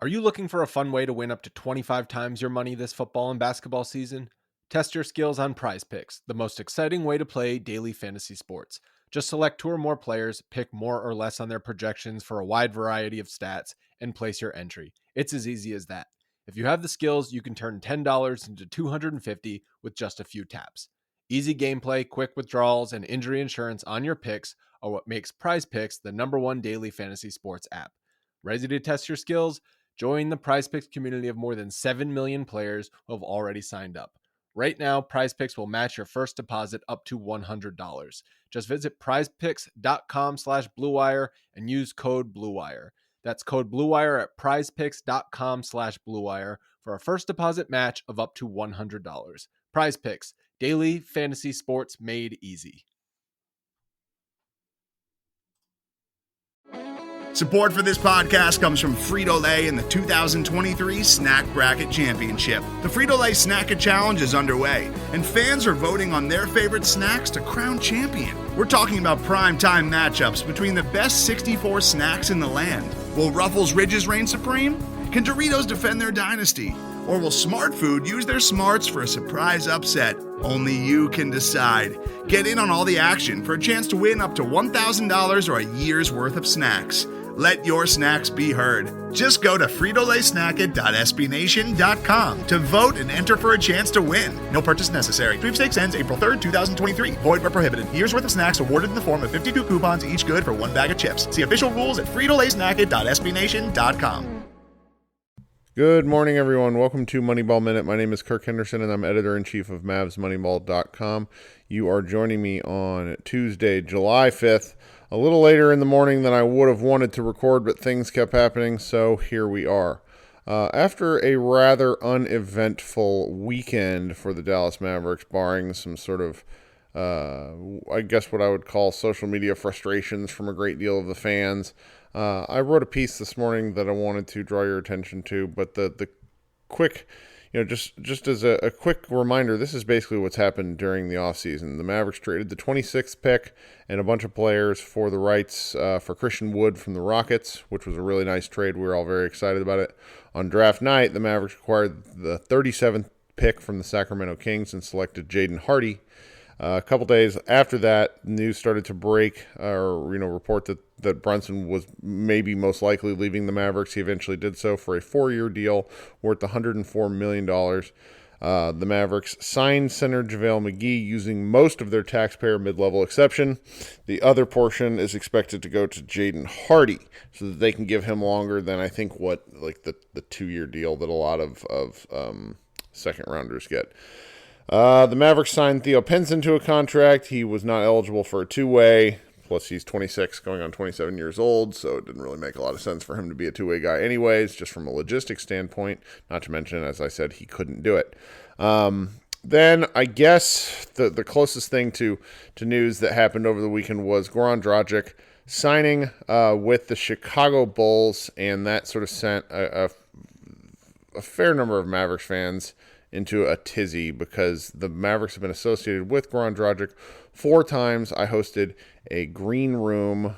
Are you looking for a fun way to win up to 25 times your money this football and basketball season? Test your skills on Prize Picks, the most exciting way to play daily fantasy sports. Just select two or more players, pick more or less on their projections for a wide variety of stats, and place your entry. It's as easy as that. If you have the skills, you can turn $10 into $250 with just a few taps. Easy gameplay, quick withdrawals, and injury insurance on your picks are what makes Prize Picks the #1 daily fantasy sports app. Ready to test your skills? Join the PrizePicks community of more than 7 million players who have already signed up. Right now, PrizePicks will match your first deposit up to $100. Just visit prizepicks.com/bluewire and use code BLUEWIRE. That's code BLUEWIRE at prizepicks.com/bluewire for a first deposit match of up to $100. PrizePicks, daily fantasy sports made easy. Support for this podcast comes from Frito-Lay and the 2023 Snack Bracket Championship. The Frito-Lay Snack Challenge is underway, and fans are voting on their favorite snacks to crown champion. We're talking about prime-time matchups between the best 64 snacks in the land. Will Ruffles Ridges reign supreme? Can Doritos defend their dynasty? Or will Smart Food use their smarts for a surprise upset? Only you can decide. Get in on all the action for a chance to win up to $1,000 or a year's worth of snacks. Let your snacks be heard. Just go to fritolaysnacket.sbnation.com to vote and enter for a chance to win. No purchase necessary. Sweepstakes ends April 3rd, 2023. Void where prohibited. Year's worth of snacks awarded in the form of 52 coupons, each good for one bag of chips. See official rules at fritolaysnacket.sbnation.com. Good morning, everyone. Welcome to Moneyball Minute. My name is Kirk Henderson, and I'm editor-in-chief of MavsMoneyball.com. You are joining me on Tuesday, July 5th, a little later in the morning than I would have wanted to record, but things kept happening, so here we are. After a rather uneventful weekend for the Dallas Mavericks, barring some sort of, I guess what I would call social media frustrations from a great deal of the fans, I wrote a piece this morning that I wanted to draw your attention to, but the quick, just as a quick reminder, this is basically what's happened during the offseason. The Mavericks traded the 26th pick and a bunch of players for the rights for Christian Wood from the Rockets, which was a really nice trade. We were all very excited about it. On draft night, the Mavericks acquired the 37th pick from the Sacramento Kings and selected Jaden Hardy. A couple days after that, news started to break or report that Brunson was maybe most likely leaving the Mavericks. He eventually did so for a 4-year deal worth $104 million. The Mavericks signed center JaVale McGee using most of their taxpayer mid-level exception. The other portion is expected to go to Jaden Hardy so that they can give him longer than I think the 2-year deal that a lot of second rounders get. The Mavericks signed Theo Pinson to a contract. He was not eligible for a two-way, plus he's 26, going on 27 years old, so it didn't really make a lot of sense for him to be a two-way guy anyways, just from a logistics standpoint, not to mention, as I said, he couldn't do it. Then I guess the closest thing to news that happened over the weekend was Goran Dragic signing with the Chicago Bulls, and that sort of sent a fair number of Mavericks fans into a tizzy because the Mavericks have been associated with Goran Dragic 4 times. I hosted a Spotify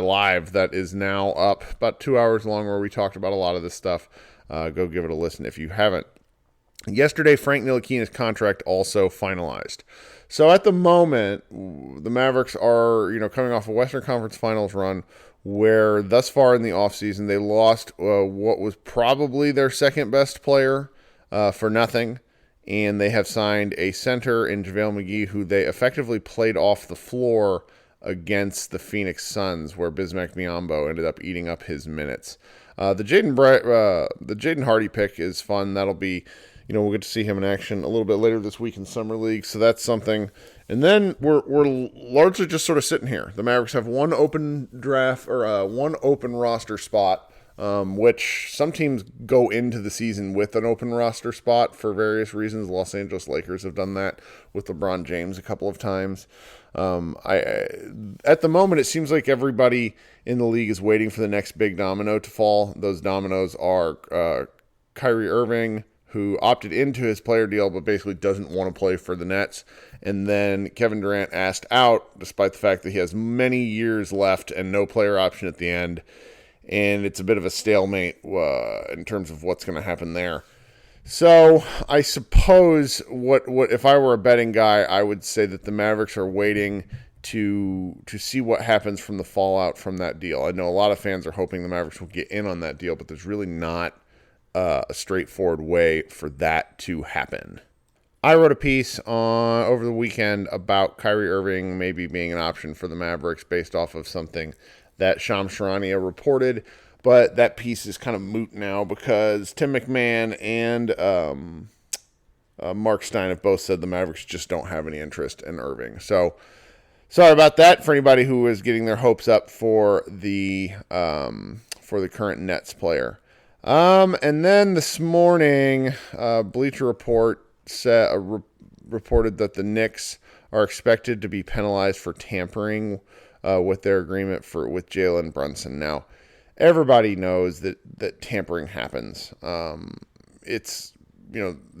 Live that is now up about 2 hours long where we talked about a lot of this stuff. Go give it a listen if you haven't. Yesterday, Frank Ntilikina's contract also finalized. So at the moment, the Mavericks are, coming off a Western Conference Finals run where thus far in the offseason they lost what was probably their second best player for nothing, and they have signed a center in JaVale McGee, who they effectively played off the floor against the Phoenix Suns, where Bismack Biyombo ended up eating up his minutes. The Jaden Hardy pick is fun. That'll be, we'll get to see him in action a little bit later this week in Summer League, so that's something. And then we're largely just sort of sitting here. The Mavericks have one open draft or one open roster spot, which some teams go into the season with an open roster spot for various reasons. The Los Angeles Lakers have done that with LeBron James a couple of times. At the moment, it seems like everybody in the league is waiting for the next big domino to fall. Those dominoes are Kyrie Irving, who opted into his player deal but basically doesn't want to play for the Nets. And then Kevin Durant asked out, despite the fact that he has many years left and no player option at the end. and it's a bit of a stalemate in terms of what's going to happen there. So I suppose what if I were a betting guy, I would say that the Mavericks are waiting to see what happens from the fallout from that deal. I know a lot of fans are hoping the Mavericks will get in on that deal, but there's really not a straightforward way for that to happen. I wrote a piece over the weekend about Kyrie Irving maybe being an option for the Mavericks based off of something that Shams Charania reported, but that piece is kind of moot now because Tim McMahon and Mark Stein have both said the Mavericks just don't have any interest in Irving. So sorry about that for anybody who is getting their hopes up for the current Nets player. And then this morning, Bleacher Report reported that the Knicks are expected to be penalized for tampering with their agreement with Jalen Brunson. Now, everybody knows that tampering happens. It's,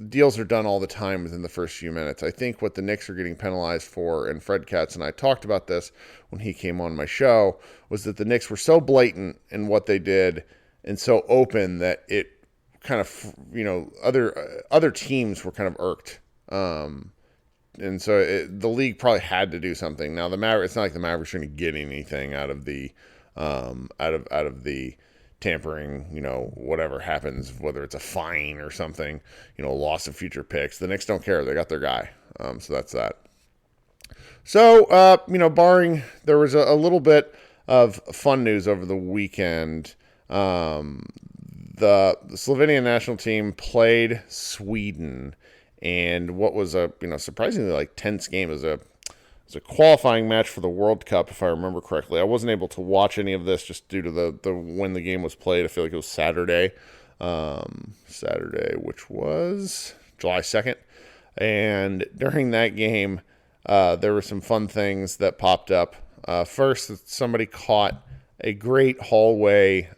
deals are done all the time within the first few minutes. I think what the Knicks are getting penalized for, and Fred Katz and I talked about this when he came on my show, was that the Knicks were so blatant in what they did and so open that it kind of, other teams were kind of irked. And so the league probably had to do something. Now it's not like the Mavericks are going to get anything out of the tampering, whatever happens, whether it's a fine or something, loss of future picks. The Knicks don't care. They got their guy. So that's that. So, barring, there was a little bit of fun news over the weekend. The Slovenian national team played Sweden, and what was a surprisingly tense game. It was a qualifying match for the World Cup, if I remember correctly. I wasn't able to watch any of this just due to the when the game was played. I feel like it was Saturday, which was July 2nd. And during that game, there were some fun things that popped up. First, somebody caught a great hallway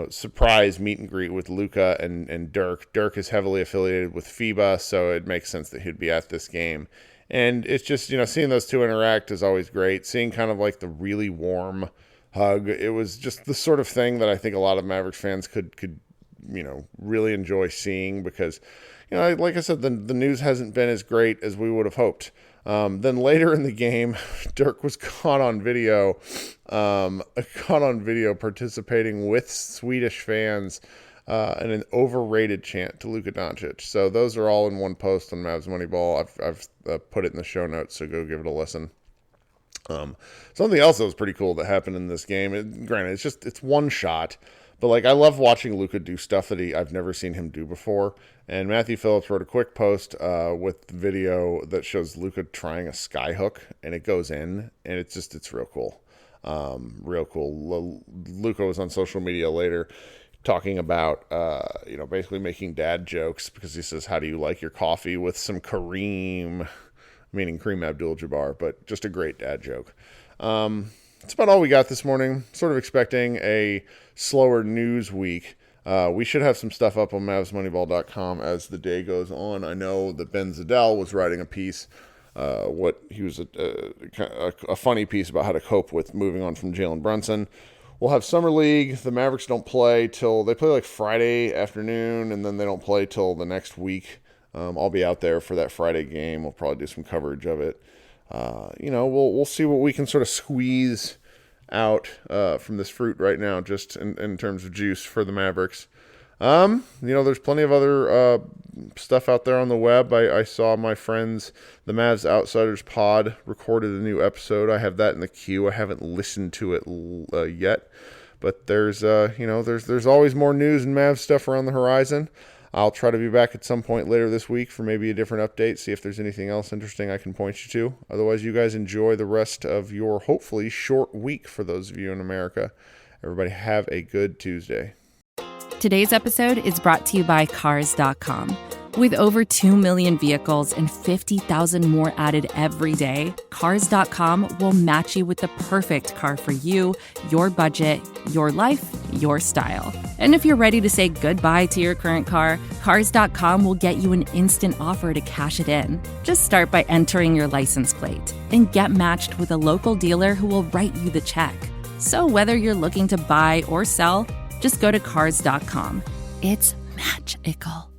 surprise meet and greet with Luka and Dirk. Dirk is heavily affiliated with FIBA, so it makes sense that he'd be at this game. And it's just, seeing those two interact is always great. Seeing kind of the really warm hug. It was just the sort of thing that I think a lot of Mavericks fans could really enjoy seeing because, like I said, the news hasn't been as great as we would have hoped. Then later in the game, Dirk was caught on video participating with Swedish fans in an overrated chant to Luka Doncic. So those are all in one post on Mavs Moneyball. I've put it in the show notes, so go give it a listen. Something else that was pretty cool that happened in this game. Granted, it's one shot, but I love watching Luka do stuff that I've never seen him do before. And Matthew Phillips wrote a quick post with video that shows Luka trying a skyhook, and it goes in, and it's real cool. Real cool. Luka was on social media later talking about, basically making dad jokes because he says, "How do you like your coffee with some Kareem?" Meaning Kareem Abdul-Jabbar, but just a great dad joke. That's about all we got this morning. Sort of expecting a slower news week. We should have some stuff up on MavsMoneyball.com as the day goes on. I know that Ben Zadell was writing a piece, he was a funny piece about how to cope with moving on from Jalen Brunson. We'll have Summer League. The Mavericks don't play till they play Friday afternoon, and then they don't play till the next week. I'll be out there for that Friday game. We'll probably do some coverage of it. We'll see what we can sort of squeeze out from this fruit right now, just in terms of juice for the Mavericks. There's plenty of other stuff out there on the web. I saw my friends, the Mavs Outsiders Pod, recorded a new episode. I have that in the queue. I haven't listened to it yet, but there's always more news and Mavs stuff around the horizon. I'll try to be back at some point later this week for maybe a different update, see if there's anything else interesting I can point you to. Otherwise, you guys enjoy the rest of your hopefully short week for those of you in America. Everybody have a good Tuesday. Today's episode is brought to you by Cars.com. With over 2 million vehicles and 50,000 more added every day, Cars.com will match you with the perfect car for you, your budget, your life, your style. And if you're ready to say goodbye to your current car, Cars.com will get you an instant offer to cash it in. Just start by entering your license plate and get matched with a local dealer who will write you the check. So whether you're looking to buy or sell, just go to Cars.com. It's magical.